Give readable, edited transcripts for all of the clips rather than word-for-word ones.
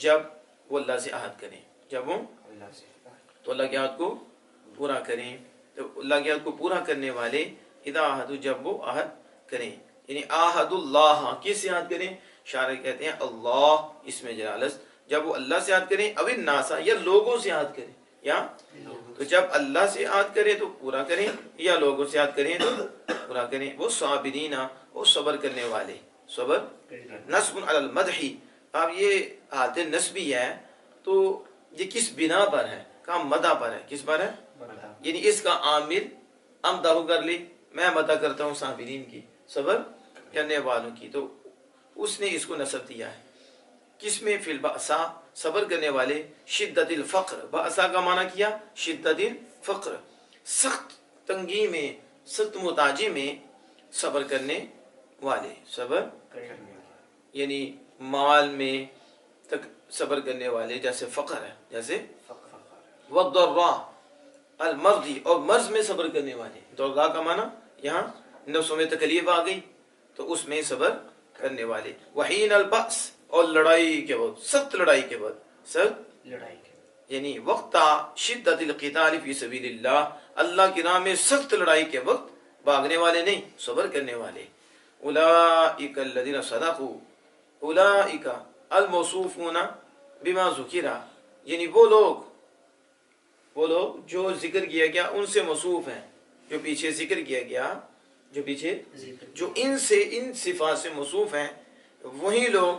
جب وہ اللہ سے عہد کریں، جب وہ تو اللہ کی عہد کو پورا کریں. تو اللہ کی عہد کو پورا کرنے والے اذا عہدوا جب وہ عہد کریں، یعنی عہد اللہ کس سے عہد کریں؟ شارح کہتے ہیں اللہ اس میں جلالت، جب وہ اللہ سے عہد کریں او الناس یا لوگوں سے عہد کریں، یا تو جب اللہ سے عہد کریں تو پورا کریں، یا لوگوں سے عہد کریں تو پورا کریں. وہ صابرین وہ صبر کرنے والے، صبر نصب علی المدح. اب یہ حالت نسبی ہے تو یہ کس بنا پر ہے؟ کہاں مدح پر ہے. کس پر ہے؟ یعنی اس کا عامل امدح کر لی، میں مدح کرتا ہوں صابرین کی، صبر کرنے والوں کی، تو اس نے اس کو نسب دیا ہے. کس میں؟ فی البأسا صبر کرنے والے، شدت الفقر، بأسا کا معنی کیا شدت الفقر، سخت تنگی میں، سخت محتاجی میں صبر کرنے والے، صبر یعنی مال میں تک صبر کرنے والے، جیسے فقر ہے، جیسے والضراء المرضی، اور مرض میں صبر کرنے والے. ضراء کا معنی یہاں نفسوں میں تکلیف آ گئی تو اس میں صبر کرنے والے. وحین البأس اور لڑائی کے وقت، سخت لڑائی کے وقت، سخت لڑائی کے یعنی وقت شدت القتال فی سبیل اللہ، اللہ کی راہ میں سخت لڑائی کے وقت بھاگنے والے نہیں، صبر کرنے والے. اولئک الذین صدقوا، اولئک الموصوفون بما ذکر، یعنی وہ لوگ جو ذکر کیا گیا ان سے موصوف ہیں، جو پیچھے ذکر کیا گیا، جو پیچھے جو ان صفات سے موصوف ہیں، وہی لوگ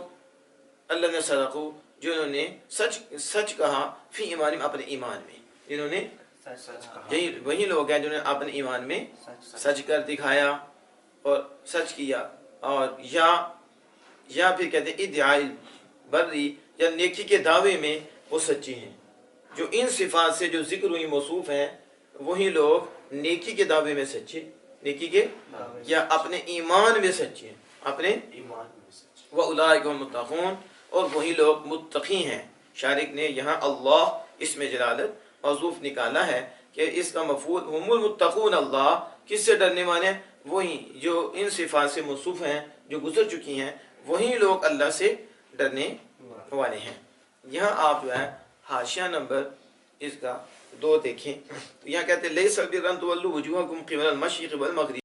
اللہ نے صدقوا جنہوں نے سچ کہا فی ایمان، اپنے ایمان میں، جنہوں نے وہی لوگ ہیں جنہوں نے اپنے ایمان میں سچ کر دکھایا اور سچ کیا. اور یا پھر کہتے ہیں ادعاء البری، یا نیکی کے دعوے میں وہ سچے ہیں. جو ان صفات سے جو ذکر ہوئی موصوف ہیں وہی لوگ نیکی کے دعوے میں سچے، نیکی کے یا اپنے ایمان میں سچے ہیں، اپنے ایمان میں سچے. وَأُولَٰئِكَ هُمُ الْمُتَّقُونَ، اور وہی لوگ متقی ہیں. شارح نے یہاں اللہ اس میں جلالت موصوف نکالا ہے کہ اس کا مفعول ہم المتقون، اللہ کس سے ڈرنے والے ہیں؟ وہی جو ان صفات سے موصوف ہیں جو گزر چکی ہیں، وہی لوگ اللہ سے ڈرنے والے ہیں. یہاں آپ جو ہے حاشیہ نمبر اس کا 2 دیکھیں، تو یہاں کہتے ہیں لیس البر ان تولوا وجوہکم قبل المشرق والمغرب.